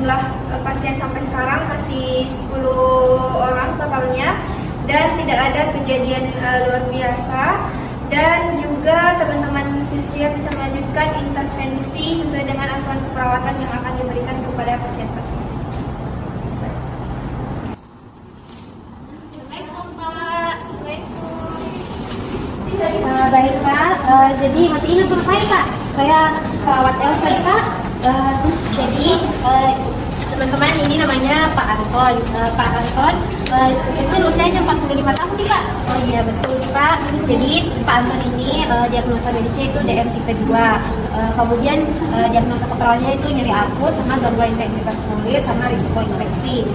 jumlah pasien sampai sekarang masih 10 orang totalnya, dan tidak ada kejadian luar biasa. Dan juga teman-teman siswa bisa melanjutkan intervensi sesuai dengan asuhan perawatan yang akan diberikan kepada pasien-pasien. Baik Pak, jadi masih ingat sama saya Pak? Saya perawat Elsa Pak. Jadi teman-teman, ini namanya Pak Anton. Pak Anton itu usianya 45 tahun nih Pak. Oh iya betul nih Pak. Jadi Pak Anton ini diagnosa medisnya itu DM tipe 2. Kemudian diagnosa keperawatnya itu nyeri akut sama gangguan integritas kulit sama risiko infeksi.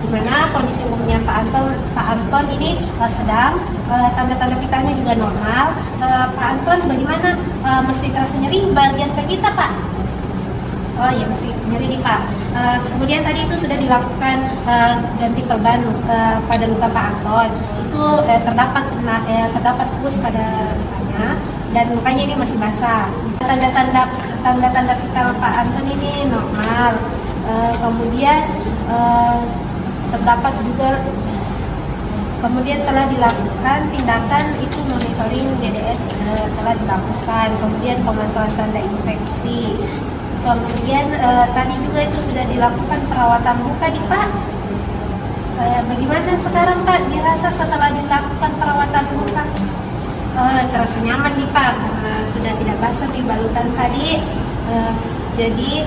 Dimana kondisi umumnya Pak Anton ini sedang, tanda-tanda vitalnya juga normal. Pak Anton bagaimana? Masih terasa nyeri bagian kaki kita Pak? Oh iya masih nyeri nih Pak. Kemudian tadi itu sudah dilakukan ganti perban pada luka Pak Anton. Itu terdapat pus pada lukanya dan lukanya ini masih basah. Tanda-tanda vital Pak Anton ini normal. Kemudian terdapat juga, kemudian telah dilakukan tindakan itu monitoring DDS telah dilakukan, kemudian pemantauan tanda infeksi. Kemudian tadi juga itu sudah dilakukan perawatan luka nih Pak. Bagaimana sekarang Pak dirasa setelah dilakukan perawatan luka? Terasa nyaman nih Pak karena sudah tidak basah di balutan tadi. Jadi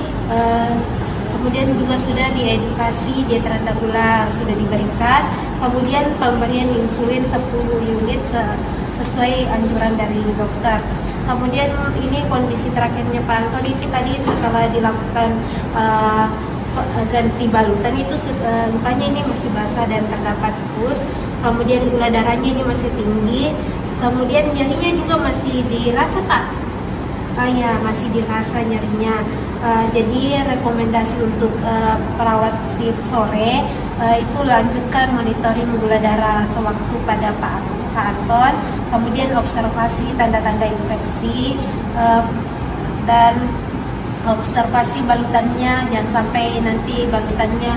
kemudian juga sudah diedukasi diet teratur gula sudah diberikan. Kemudian pemberian insulin 10 unit sesuai anjuran dari dokter. Kemudian ini kondisi terakhirnya Pak Anton itu tadi setelah dilakukan ganti balutan itu lukanya ini masih basah dan terdapat pus. Kemudian gula darahnya ini masih tinggi. Kemudian nyerinya juga masih dirasa Pak. Ya masih dirasa nyerinya. Jadi rekomendasi untuk perawat shift sore itu lanjutkan monitoring gula darah sewaktu pada Pak Anton, kemudian observasi tanda-tanda infeksi dan observasi balutannya, jangan sampai nanti balutannya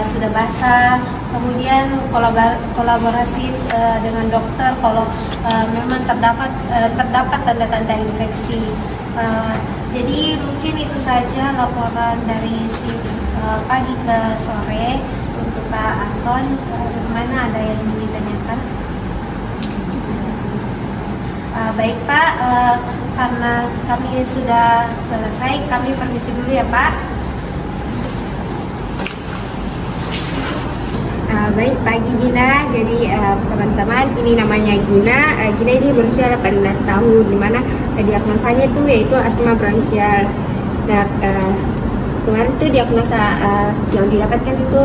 sudah basah. Kemudian kolaborasi dengan dokter kalau memang terdapat tanda-tanda infeksi. Jadi mungkin itu saja laporan dari shift pagi ke sore untuk Pak Anton. Mana ada yang ingin ditanyakan? Baik Pak, karena kami sudah selesai, kami permisi dulu ya Pak. Baik, pagi Gina. Jadi teman-teman, ini namanya Gina. Gina ini berusia 18 tahun, dimana diagnosanya itu yaitu asma bronkial. Nah, kemarin itu diagnosa yang didapatkan itu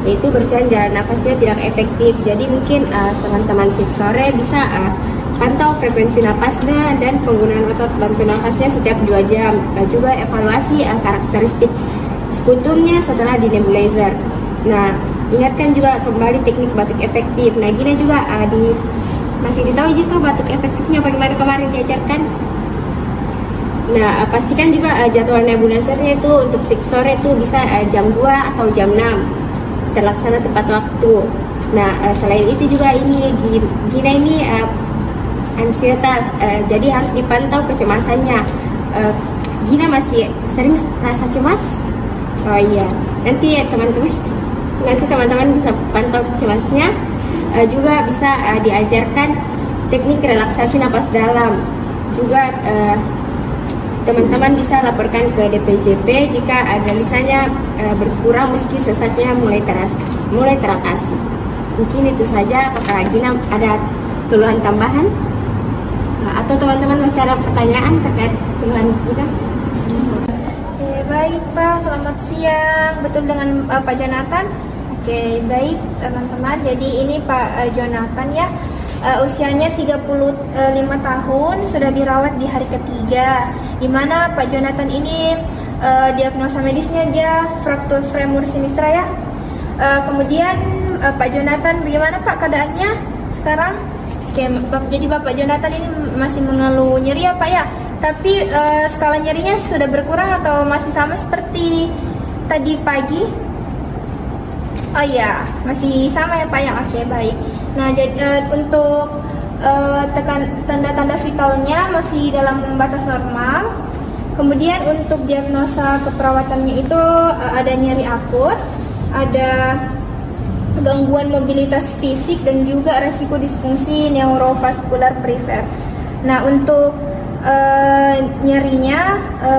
yaitu bersihan jalan nafasnya tidak efektif. Jadi mungkin teman-teman shift sore bisa pantau frekuensi napasnya dan penggunaan otot bantu nafasnya setiap 2 jam. Juga evaluasi karakteristik sputumnya setelah di nebulizer. Nah, ingatkan juga kembali teknik batuk efektif. Nah, gini juga masih ditahu juga batuk efektifnya bagaimana kemarin diajarkan. Nah, pastikan juga jadwal nebulizernya itu untuk shift sore itu bisa jam 2 atau jam 6 terlaksana tepat waktu. Nah, selain itu juga ini Gina ini ansietas, jadi harus dipantau kecemasannya. Gina masih sering rasa cemas? Oh iya, nanti teman-teman bisa pantau cemasnya. Juga bisa diajarkan teknik relaksasi napas dalam. Juga teman-teman bisa laporkan ke DPJP jika gelisahnya berkurang meski sesaknya mulai teratasi. Mungkin itu saja. Apakah Gina ada keluhan tambahan? Atau teman-teman masih ada pertanyaan terkait keluhan Gina? Oke, baik Pak, selamat siang. Betul dengan Pak Jonathan? Oke, baik teman-teman. Jadi ini Pak Jonathan ya, usianya 35 tahun, sudah dirawat di hari ketiga. Dimana Pak Jonathan ini diagnosa medisnya dia fraktur femur sinistra ya. Kemudian Pak Jonathan bagaimana Pak keadaannya sekarang? Oke, jadi Bapak Jonathan ini masih mengeluh nyeri ya Pak ya? Tapi skala nyerinya sudah berkurang atau masih sama seperti tadi pagi. Oh iya, masih sama ya Pak ya. Oke, baik. Nah, jadi untuk tanda-tanda vitalnya masih dalam batas normal. Kemudian untuk diagnosa keperawatannya itu ada nyeri akut, ada gangguan mobilitas fisik dan juga resiko disfungsi neurovaskular perifer. Nah, untuk nyerinya,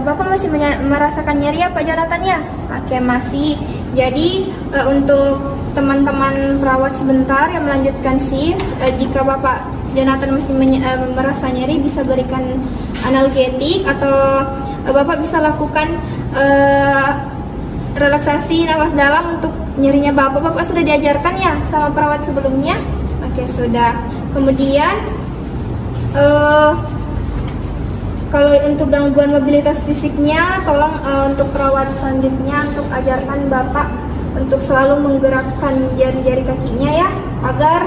Bapak masih merasakan nyeri ya Pak Jonathan ya? Oke, masih. Jadi untuk teman-teman perawat sebentar yang melanjutkan shift, jika Bapak Jonathan masih merasa nyeri, bisa berikan analgetik atau Bapak bisa lakukan relaksasi nafas dalam untuk nyerinya Bapak. Bapak sudah diajarkan ya sama perawat sebelumnya? Oke, sudah. Kemudian kalau untuk gangguan mobilitas fisiknya, tolong untuk perawat selanjutnya untuk ajarkan Bapak untuk selalu menggerakkan jari-jari kakinya ya, agar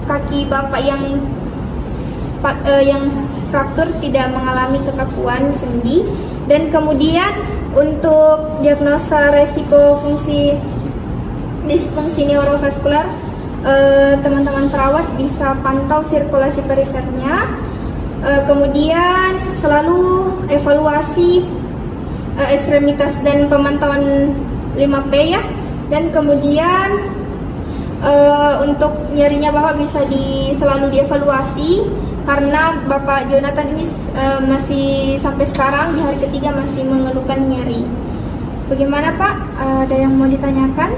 kaki Bapak yang fraktur tidak mengalami kekakuan sendi. Dan kemudian untuk diagnosa resiko disfungsi neurovaskular, teman-teman perawat bisa pantau sirkulasi perifernya. Kemudian selalu evaluasi ekstremitas dan pemantauan 5P ya. Dan kemudian untuk nyerinya Bapak bisa selalu dievaluasi, karena Bapak Jonathan ini masih sampai sekarang di hari ketiga masih mengeluhkan nyeri. Bagaimana Pak? Ada yang mau ditanyakan?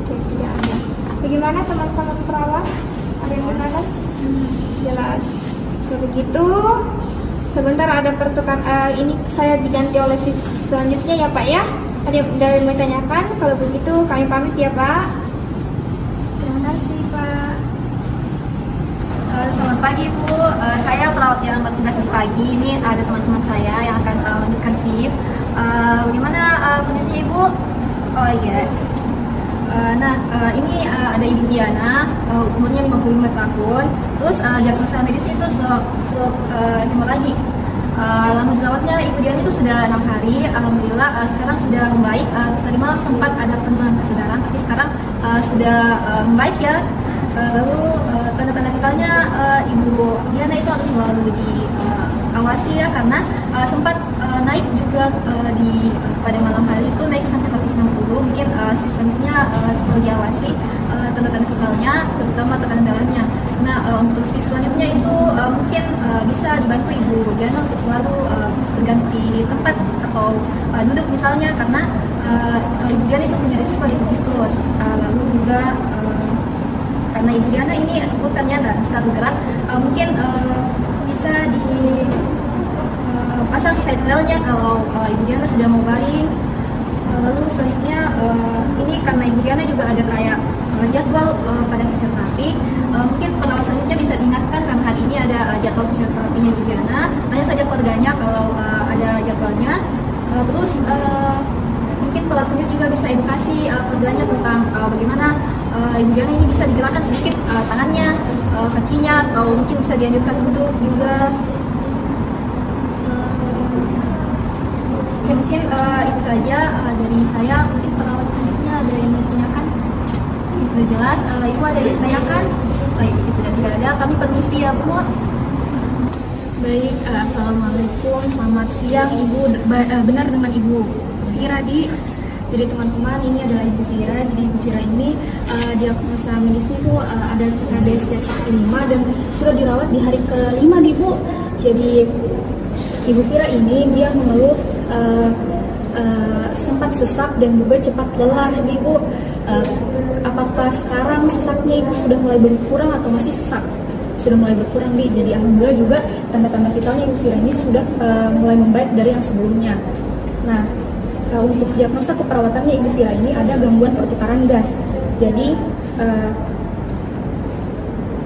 Oke, tidak ada. Bagaimana teman-teman perawat? Ada yang bertanya? Jelas. Kalau begitu, sebentar ada pertukaran. Ini saya diganti oleh shift selanjutnya ya Pak ya. Ada yang mau ditanyakan? Kalau begitu kami pamit ya Pak. Terima kasih Pak. Selamat pagi Bu, saya perawat yang bertugas di pagi. Ini ada teman-teman saya yang akan melanjutkan shift. Bagaimana kondisi Ibu? Oh iya. Ini ada Ibu Diana, umurnya 55 tahun. Terus diagnosa medisnya itu stroke hemoragik. Lama dirawatnya Ibu Diana itu sudah 6 hari. Alhamdulillah sekarang sudah membaik. Tadi malam sempat ada penurunan kesadaran, tapi sekarang sudah membaik ya. Lalu tanda-tanda vitalnya Ibu Diana itu harus selalu diawasi ya, karena sempat naik juga pada malam hari itu naik sampai 160. Mungkin sistemnya selalu diawasi tanda-tanda vitalnya, terutama tekanan darahnya. Nah, untuk shift selanjutnya itu mungkin bisa dibantu Ibu Diana untuk selalu berganti tempat atau duduk misalnya, karena Ibu Diana itu punya risiko diabetes. Lalu juga karena Ibu Diana ini sebutkannya nggak bisa bergerak, mungkin bisa dipasang side railnya kalau Ibu Diana sudah mau baling. Lalu selanjutnya ini karena Ibu Diana juga ada kayak jadwal pada fisioterapi, mungkin perawat selanjutnya bisa diingatkan karena hari ini ada jadwal fisioterapinya Ibu Diana. Tanya saja keluarganya kalau ada jadwalnya. Terus mungkin perawat selanjutnya juga bisa edukasi keluarganya tentang bagaimana Ibu Diana ini bisa digerakkan sedikit tangannya, kakinya, atau mungkin bisa dianjurkan duduk juga. Ya, mungkin itu saja dari saya. Mungkin perawat selanjutnya ada yang mau ditanyakan? Ini sudah jelas. Ibu ada yang ditanyakan? Baik, ini sudah tidak ada. Kami permisi ya Bu. Baik, assalamualaikum, selamat siang Ibu. Benar dengan Ibu Fira di. Jadi teman-teman, ini adalah Ibu Fira. Jadi Ibu Fira ini diagnosa medisnya itu ada CKD stage 5 dan sudah dirawat di hari ke-5 nih Bu. Jadi Ibu Fira ini dia mengeluh sempat sesak dan juga cepat lelah nih Bu. Apakah sekarang sesaknya Ibu sudah mulai berkurang atau masih sesak? Sudah mulai berkurang nih. Jadi alhamdulillah juga tanda-tanda vitalnya Ibu Fira ini sudah mulai membaik dari yang sebelumnya. Nah, untuk diagnosa keperawatannya Ibu Fira ini ada gangguan pertukaran gas. Jadi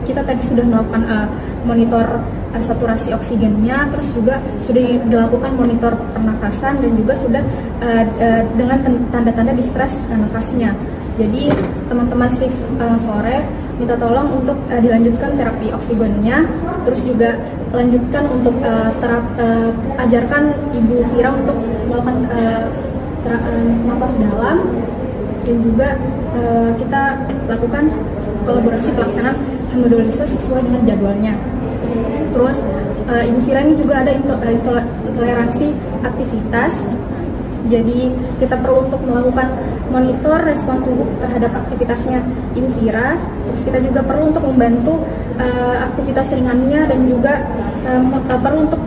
kita tadi sudah melakukan monitor saturasi oksigennya, terus juga sudah dilakukan monitor pernafasan dan juga sudah dengan tanda-tanda distress nafasnya. Jadi teman-teman shift sore minta tolong untuk dilanjutkan terapi oksigennya, terus juga lanjutkan untuk ajarkan Ibu Vira untuk melakukan napas dalam, dan juga kita lakukan kolaborasi pelaksanaan hemodialisis sesuai dengan jadwalnya. Terus Ibu Vira ini juga ada toleransi aktivitas. Jadi kita perlu untuk melakukan monitor respon tubuh terhadap aktivitasnya Ibu Vira. Terus kita juga perlu untuk membantu aktivitas ringannya, dan juga perlu untuk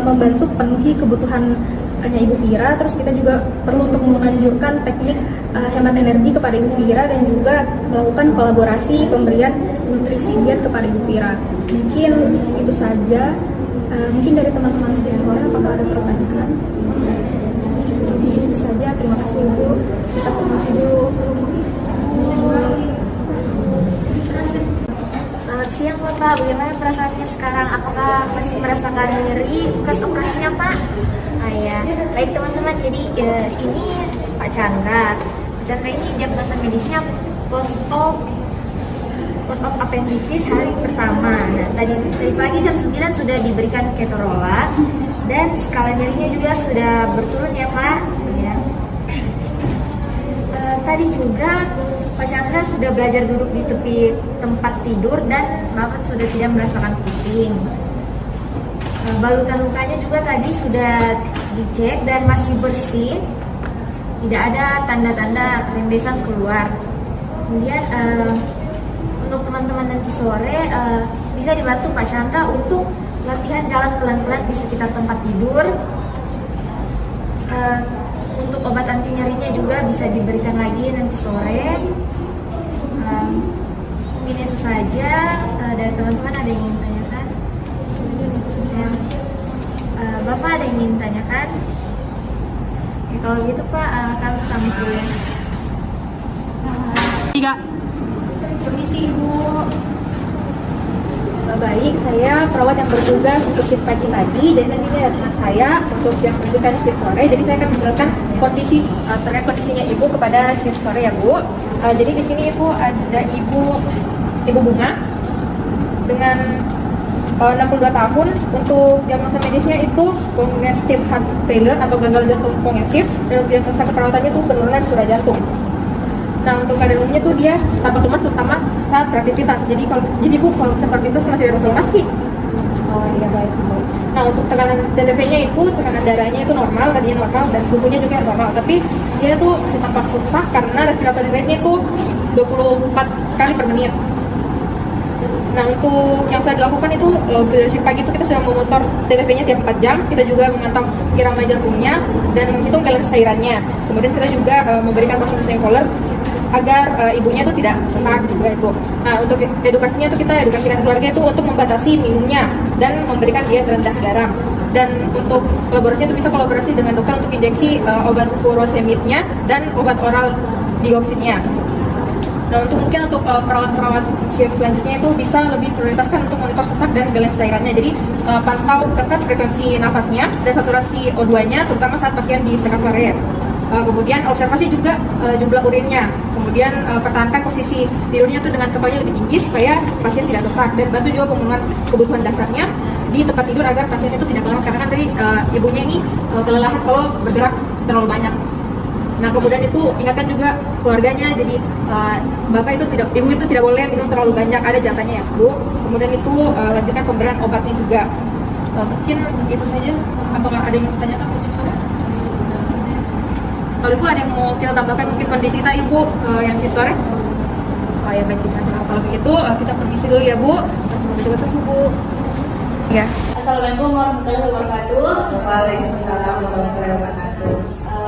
membantu penuhi kebutuhannya Ibu Vira. Terus kita juga perlu untuk menganjurkan teknik hemat energi kepada Ibu Vira, dan juga melakukan kolaborasi pemberian nutrisi diet kepada Ibu Vira. Mungkin itu saja. Mungkin dari teman-teman siswa apakah ada pertanyaan? Itu saja. Terima kasih Ibu. Kita informasi dulu. Selamat siang Bapak, bagaimana perasaannya sekarang? Apakah masih merasakan nyeri bekas operasinya Pak? Ya, baik teman-teman, jadi ini Pak Chandra. Pak Chandra ini diagnosa medisnya post-op appendicitis hari pertama. Nah, tadi pagi jam 9 sudah diberikan ketorolac, dan skala nyerinya juga sudah berturun ya Pak. Ya. Tadi juga Pak Chandra sudah belajar duduk di tepi tempat tidur dan bahkan sudah tidak merasakan pusing. Balutan lukanya juga tadi sudah dicek dan masih bersih, tidak ada tanda-tanda rembesan keluar. Kemudian untuk teman-teman nanti sore bisa dibantu Pak Chandra untuk latihan jalan pelan-pelan di sekitar tempat tidur. Untuk obat anti nyerinya juga bisa diberikan lagi nanti sore. Mungkin itu saja dari teman-teman. Ada yang ingin tanyakan? Bapak ada yang ingin tanyakan? Ya, kalau gitu Pak, kami pamit dulu ya. 3. Permisi Ibu. Baik, saya perawat yang bertugas untuk shift pagi tadi, dan nanti ada teman saya untuk yang menunjukkan shift sore. Jadi saya akan menjelaskan kondisi terkait kondisinya Ibu kepada shift sore ya Bu. Jadi di sini Ibu ada Ibu Bunga dengan 62 tahun. Untuk diagnosa medisnya itu congestive heart failure atau gagal jantung kongestif, dan untuk diagnosa keperawatannya itu penurunan curah jantung. Nah, untuk keadaan umumnya tuh dia tampak lemas terutama saat beraktivitas. Jadi Bu kalau saat beraktivitas masih harus lemas Ki. Oh iya, baik. Nah, untuk tekanan TTV-nya itu, tekanan darahnya itu normal, tadinya normal, dan suhunya juga normal. Tapi dia tuh masih tampak sesak karena respiratory rate-nya itu 24 kali per menit. Nah, untuk yang sudah dilakukan itu dari pagi itu kita sudah memonitor TTV-nya tiap 4 jam. Kita juga memantau irama jantungnya dan menghitung balance cairannya. Kemudian kita juga memberikan proses inhaler agar ibunya itu tidak sesak juga itu. Nah, untuk edukasinya itu kita edukasikan keluarga itu untuk membatasi minumnya dan memberikan diet rendah garam. Dan untuk kolaborasinya itu bisa kolaborasi dengan dokter untuk injeksi obat furosemidnya dan obat oral dioksinnya. Nah, untuk perawat-perawat shift selanjutnya itu bisa lebih prioritaskan untuk monitor sesak dan balance cairannya. Jadi pantau ketat frekuensi nafasnya dan saturasi O2-nya, terutama saat pasien di sekat varian. Kemudian observasi juga jumlah urinnya. Kemudian pertahankan posisi tidurnya itu dengan kepalanya lebih tinggi supaya pasien tidak sesak, dan bantu juga pemenuhan kebutuhan dasarnya di tempat tidur agar pasien itu tidak kelelahan, karena kan tadi ibunya ini kelelahan kalau bergerak terlalu banyak. Nah, kemudian itu ingatkan juga keluarganya, jadi ibu itu tidak boleh minum terlalu banyak, ada jatahnya ya Bu. Kemudian itu lanjutkan pemberian obatnya juga. Mungkin itu saja. Apakah ada yang ditanyakan? Kalau Ibu ada yang mau kita tambahkan mungkin kondisi kita Ibu yang shift sore? Oh ya, baik. Kalau begitu kita permisi dulu ya Bu. Semoga cepat sembuh Bu. Ya. Assalamualaikum warahmatullahi wabarakatuh. Waalaikumsalam warahmatullahi wabarakatuh.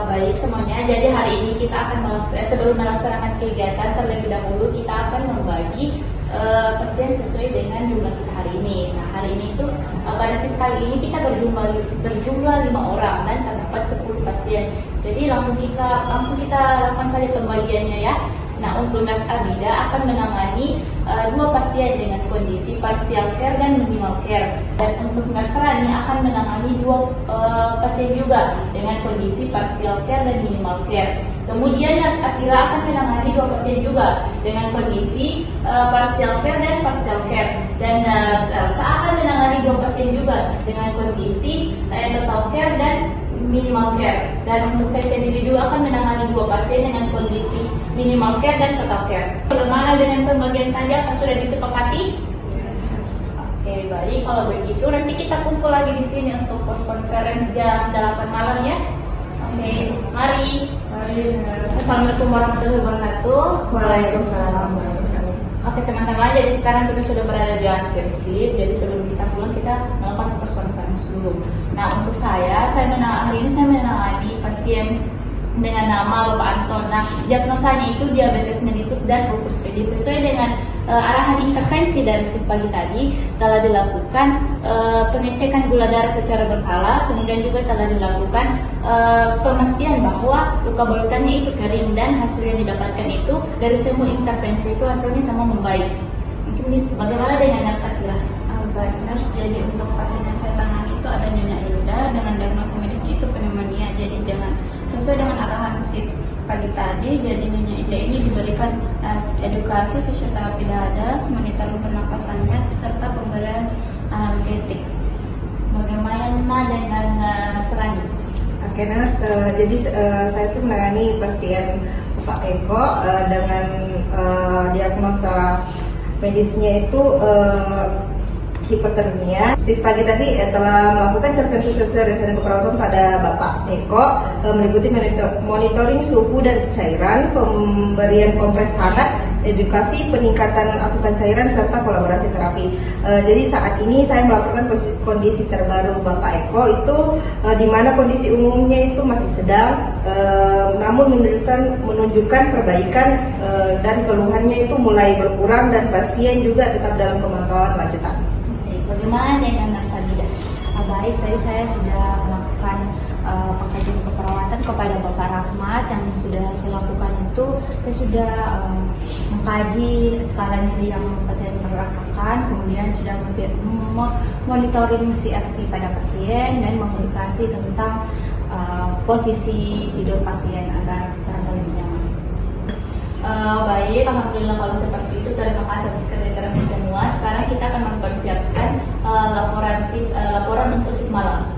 Baik semuanya, jadi hari ini kita akan sebelum melaksanakan kegiatan terlebih dahulu kita akan membagi pasien sesuai dengan jumlah kita hari ini. Nah, hari ini itu pada shift kali ini kita berjumlah 5 orang dan terdapat 10 pasien. Jadi langsung kita lakukan saja pembagiannya ya. Nah, untuk nurse Abida akan menangani 2 pasien dengan kondisi partial care dan minimal care. Dan untuk nurse Rani akan menangani 2 pasien juga dengan kondisi partial care dan minimal care. Kemudian nurse Atira akan menangani 2 pasien juga dengan kondisi partial care dan partial care. Dan nurse Elsa akan menangani 2 pasien juga dengan kondisi total care dan minimal care. Dan untuk saya sendiri juga akan menangani 2 pasien dengan kondisi minimal care dan total care. Bagaimana dengan pembagian tanda? Apa sudah disepakati? Oke, baik. Kalau begitu nanti kita kumpul lagi di sini untuk post conference jam 8 malam ya. Oke, mari. Assalamualaikum warahmatullahi wabarakatuh. Waalaikumsalam. Oke teman-teman, jadi sekarang kita sudah berada di akhir shift. Jadi sebelum kita pulang kita melakukan post conference dulu. Nah untuk hari ini saya menangani pasien dengan nama Bapak Anton. Nah diagnosanya itu diabetes mellitus dan lupus PD. Sesuai dengan arahan intervensi dari shift pagi tadi, telah dilakukan pengecekan gula darah secara berkala, kemudian juga telah dilakukan pemastian bahwa luka balutannya itu kering dan hasil yang didapatkan itu dari semua intervensi itu hasilnya sama membaik. Mungkin bagaimana dengan nurse Akila? Baik, nurse. Jadi untuk pasien yang saya tangani itu ada Nyonya Ilda dengan diagnosa medisnya itu pneumonia. Jadi sesuai dengan arahan shift pagi tadi, jadi Nyonya Ilda ini diberikan edukasi fisioterapi dada, monitor pernapasannya serta pemberian analgetik. Bagaimana dengan Serani? Oke, nurse. Jadi saya tuh menangani pasien Pak Eko dengan diagnosa medisnya itu hipertermia. Shift pagi tadi telah melakukan intervensi sesuai rencana keperawatan pada Bapak Eko, meliputi monitoring suhu dan cairan, pemberian kompres hangat, edukasi, peningkatan asupan cairan, serta kolaborasi terapi. Jadi saat ini saya melaporkan kondisi terbaru Bapak Eko itu di mana kondisi umumnya itu masih sedang, namun menunjukkan perbaikan dan keluhannya itu mulai berkurang dan pasien juga tetap dalam pemantauan lanjutan. Bagaimana dengan nurse Abida? Baik, tadi saya sudah melakukan pengkajian keperawatan kepada Bapak Rahmat. Yang sudah saya lakukan itu, saya sudah mengkaji skala nyeri yang pasien merasakan, kemudian sudah monitoring CRT pada pasien dan mengedukasi tentang posisi tidur pasien agar terasa lebih nyaman. Baik, alhamdulillah kalau seperti itu. Terima kasih atas kerja semua. Sekarang kita akan mempersiapkan laporan untuk shift malam.